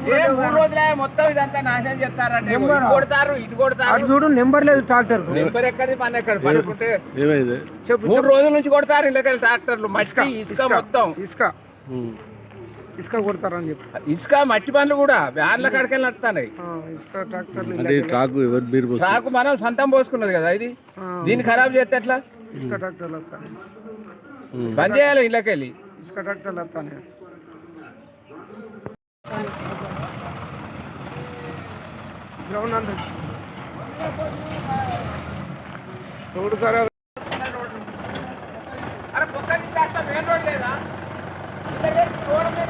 3 రోజులే మొత్తం ఇదంతా నాశనం చేస్తారంటే కొడతారు ఇటు కొడతారు. అటు చూడు నెంబర్ లేదు ట్రాక్టర్. నెంబర్ ఎక్కడి మన ఎక్కడ పడుకుంటే చెప్పు 3 రోజుల నుంచి కొడతారు ఇళ్ళకి ట్రాక్టర్లు మట్టి ఇసుక మొత్తం ఇసుక కొడతారని చెప్పి ఇసుక మట్టి పనులు కూడా వ్యాన్ల కాడికి నడుతున్నాయి. ఇసుక ట్రాక్టర్లు ట్రాక్ మనం సొంతం పోసుకున్నది కదా ఇది, దీన్ని ఖరాబ్ చేస్తే ఎట్లా? ఇసుక ట్రాక్టర్లు వస్తాయి, బంద్ చేయాలి ఇళ్ళకెళ్ళి. ఇసుక ట్రాక్టర్లు వస్తాయి. గ్రౌండ్ అంతా రోడ్డు ఖరాబ్. అరే పక్కన మెయిన్ రోడ్ లేదా? రోడ్ మీద